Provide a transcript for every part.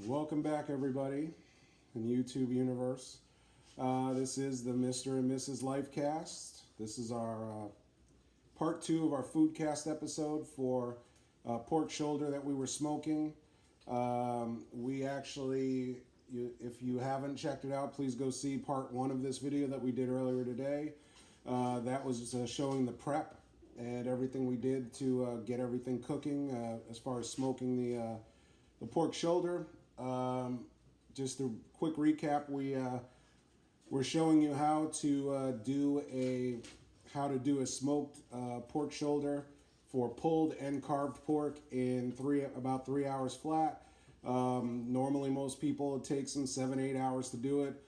Welcome back, everybody, in YouTube universe. This is the Mr. and Mrs. Lifecast. This is our part 2 of our Foodcast episode for pork shoulder that we were smoking. We actually, if you haven't checked it out, please go see part 1 of this video that we did earlier today. That was showing the prep and everything we did to get everything cooking as far as smoking the pork shoulder. Just a quick recap, we're showing you how to do a smoked pork shoulder for pulled and carved pork in about 3 hours flat. Normally most people, it takes them 7-8 hours to do it.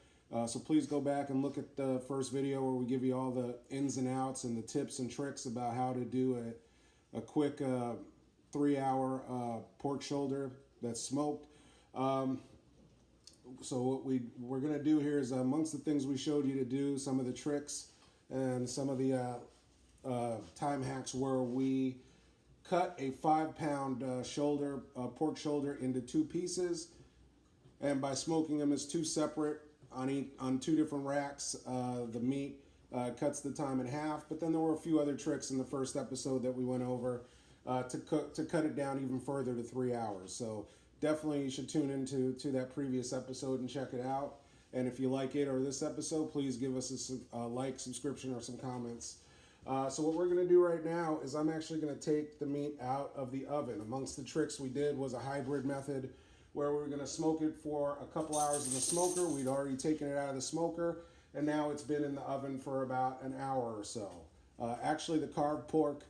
So please go back and look at the first video where we give you all the ins and outs and the tips and tricks about how to do a quick 3 hour pork shoulder that's smoked. So what we're going to do here is amongst the things we showed you to do, some of the tricks and some of the time hacks where we cut a 5-pound pork shoulder into 2 pieces, and by smoking them as 2 separate on 2 different racks, the meat cuts the time in half. But then there were a few other tricks in the first episode that we went over to cut it down even further to 3 hours. So definitely you should tune into that previous episode and check it out. And if you like it or this episode, please give us a like, subscription, or some comments. So what we're going to do right now is I'm actually going to take the meat out of the oven. Amongst the tricks we did was a hybrid method where we were going to smoke it for a couple hours in the smoker. We'd already taken it out of the smoker, and now it's been in the oven for about an hour or so. Actually, the carved pork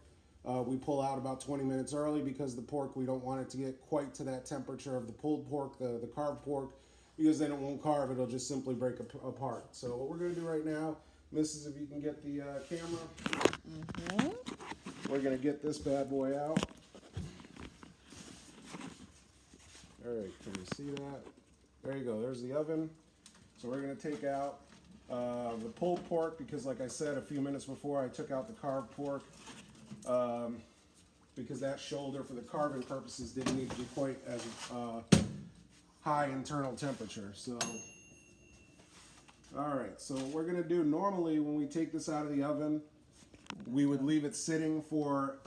we pull out about 20 minutes early because the pork, we don't want it to get quite to that temperature of the pulled pork, the carved pork, because then it won't carve, it'll just simply break apart. So what we're going to do right now, Mrs., if you can get the camera, we're going to get this bad boy out. All right, can you see that? There you go, there's the oven. So we're going to take out the pulled pork because, like I said a few minutes before, I took out the carved pork because that shoulder, for the carving purposes, didn't need to be quite as high internal temperature. So, all right, so what we're going to do, normally when we take this out of the oven, we would leave it sitting for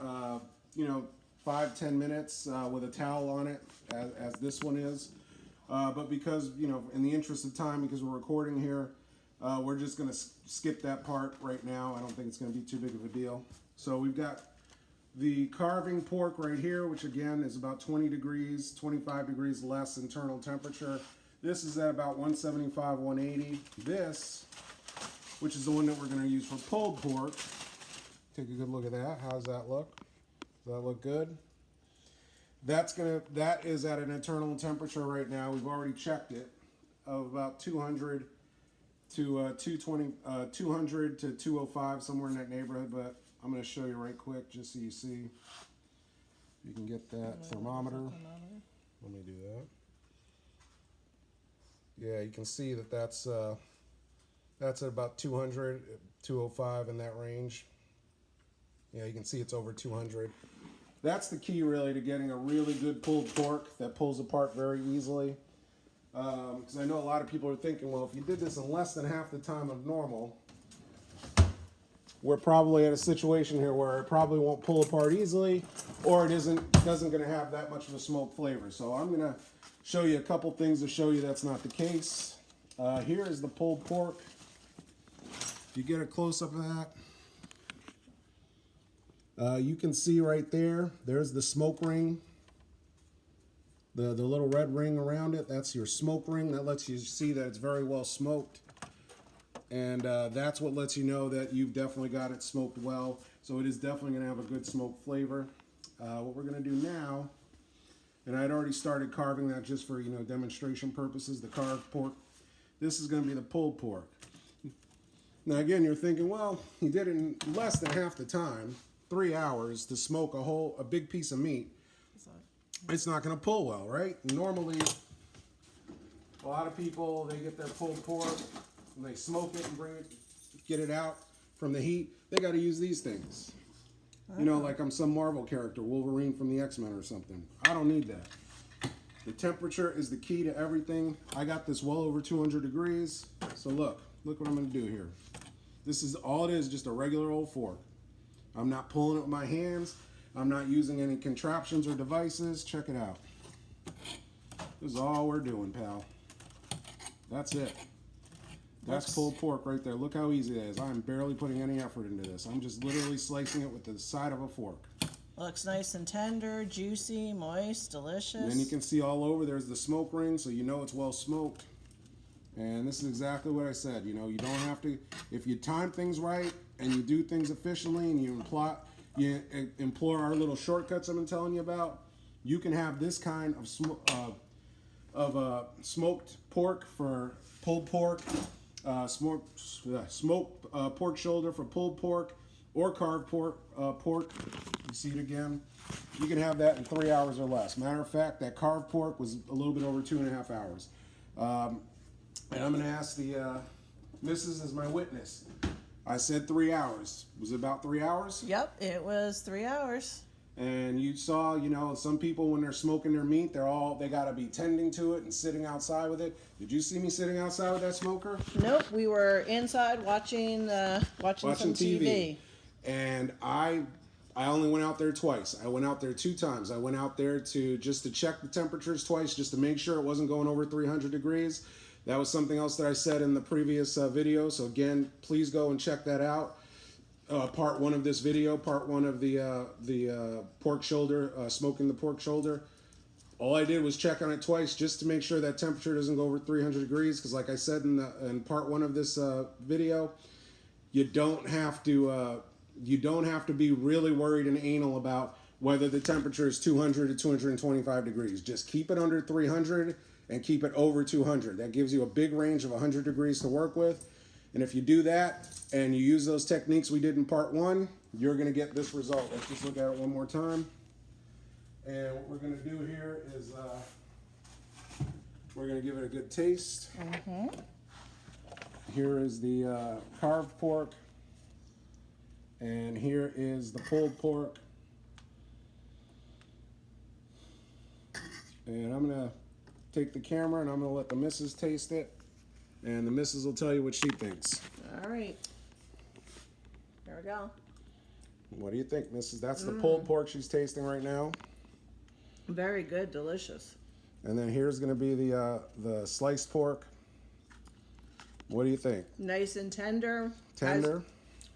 5-10 minutes with a towel on it, as this one is. But because, in the interest of time, because we're recording here, we're just going to skip that part right now. I don't think it's going to be too big of a deal. So we've got the carving pork right here, which again is about 20 degrees, 25 degrees less internal temperature. This is at about 175, 180. This, which is the one that we're going to use for pulled pork. Take a good look at that. How does that look? Does that look good? That is at an internal temperature right now. We've already checked it, of about 200 to 200 to 205, somewhere in that neighborhood. But I'm going to show you right quick, just so you see. You can get that thermometer. Let me do that. Yeah, you can see that's at about 200, 205 in that range. Yeah, you can see it's over 200. That's the key, really, to getting a really good pulled pork that pulls apart very easily. Because I know a lot of people are thinking, well, if you did this in less than half the time of normal, we're probably at a situation here where it probably won't pull apart easily, or it doesn't going to have that much of a smoke flavor. So I'm going to show you a couple things to show you that's not the case. Here is the pulled pork. If you get a close-up of that, you can see right there's the smoke ring. The little red ring around it, that's your smoke ring. That lets you see that it's very well smoked. And that's what lets you know that you've definitely got it smoked well. So it is definitely going to have a good smoke flavor. What we're going to do now, and I'd already started carving that just for demonstration purposes, the carved pork. This is going to be the pulled pork. Now again, you're thinking, well, you did it in less than half the time, 3 hours, to smoke a big piece of meat. It's not going to pull well, right? Normally, a lot of people, they get their pulled pork and they smoke it and get it out from the heat. They got to use these things. Like I'm some Marvel character, Wolverine from the X-Men or something. I don't need that. The temperature is the key to everything. I got this well over 200 degrees. So look what I'm gonna do here. This is all it is, just a regular old fork. I'm not pulling it with my hands. I'm not using any contraptions or devices. Check it out. This is all we're doing, pal. That's it. That's pulled pork right there. Look how easy it is. I'm barely putting any effort into this. I'm just literally slicing it with the side of a fork. Looks nice and tender, juicy, moist, delicious. And then you can see all over, there's the smoke ring, so you know it's well smoked. And this is exactly what I said. You know, you don't have to, if you time things right and you do things efficiently and you employ our little shortcuts I've been telling you about, you can have this kind of smoked pork for pulled pork, smoked pork shoulder for pulled pork, or carved pork. You see it again. You can have that in 3 hours or less. Matter of fact, that carved pork was a little bit over 2.5 hours. And I'm going to ask the missus as my witness. I said 3 hours. Was it about 3 hours? Yep, it was 3 hours. And you saw, you know, some people when they're smoking their meat, they got to be tending to it and sitting outside with it. Did you see me sitting outside with that smoker? Nope, we were inside watching some TV. And I only went out there twice. I went out there 2 times. I went out there just to check the temperatures twice, just to make sure it wasn't going over 300 degrees. That was something else that I said in the previous video. So again, please go and check that out. Part 1 of this video, part 1 of the pork shoulder, smoking the pork shoulder. All I did was check on it twice just to make sure that temperature doesn't go over 300 degrees. Because like I said in part 1 of this video, you don't have to be really worried and anal about whether the temperature is 200 to 225 degrees. Just keep it under 300 and keep it over 200. That gives you a big range of 100 degrees to work with. And if you do that and you use those techniques we did in part 1, you're going to get this result. Let's just look at it one more time. And what we're going to do here is we're going to give it a good taste. Mm-hmm. Here is the carved pork. And here is the pulled pork. And I'm going to take the camera and I'm going to let the missus taste it. And the missus will tell you what she thinks. All right. Here we go. What do you think, missus? That's the pulled pork she's tasting right now. Very good, delicious. And then here's going to be the sliced pork. What do you think? Nice and tender. Tender.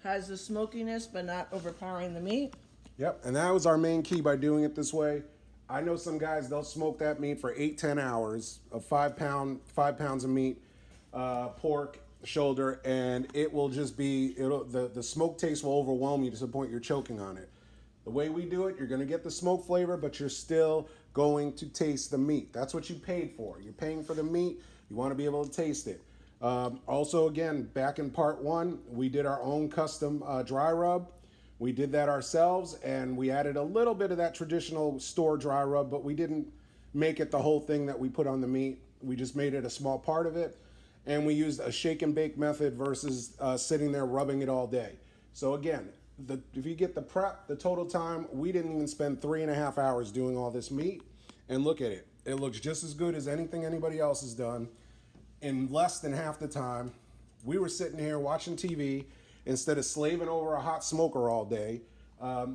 Has the smokiness, but not overpowering the meat. Yep, and that was our main key by doing it this way. I know some guys, they'll smoke that meat for 8-10 hours, of 5 pounds of meat, pork shoulder, and it will just be, the smoke taste will overwhelm you to the point you're choking on it. The way we do it, you're going to get the smoke flavor, but you're still going to taste the meat. That's what you paid for. You're paying for the meat. You want to be able to taste it. Also, again, back in part 1, we did our own custom dry rub. We did that ourselves, and we added a little bit of that traditional store dry rub, but we didn't make it the whole thing that we put on the meat. We just made it a small part of it, and we used a shake and bake method versus sitting there rubbing it all day. So again, if you get the prep, the total time, we didn't even spend 3.5 hours doing all this meat, and look at it. It looks just as good as anything anybody else has done. In less than half the time, we were sitting here watching TV instead of slaving over a hot smoker all day.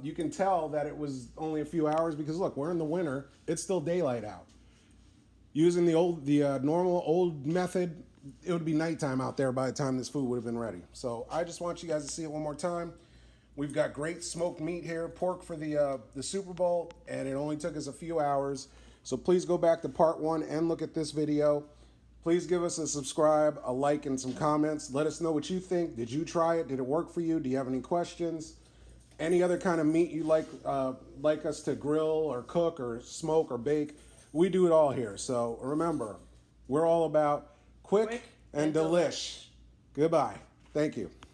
You can tell that it was only a few hours because look, we're in the winter. It's still daylight out. Using the normal old method, it would be nighttime out there by the time this food would have been ready. So I just want you guys to see it one more time. We've got great smoked meat here, pork for the Super Bowl, and it only took us a few hours. So please go back to part 1 and look at this video. Please give us a subscribe, a like, and some comments. Let us know what you think. Did you try it? Did it work for you? Do you have any questions? Any other kind of meat you like us to grill or cook or smoke or bake? We do it all here. So remember, we're all about quick and delish. Goodbye. Thank you.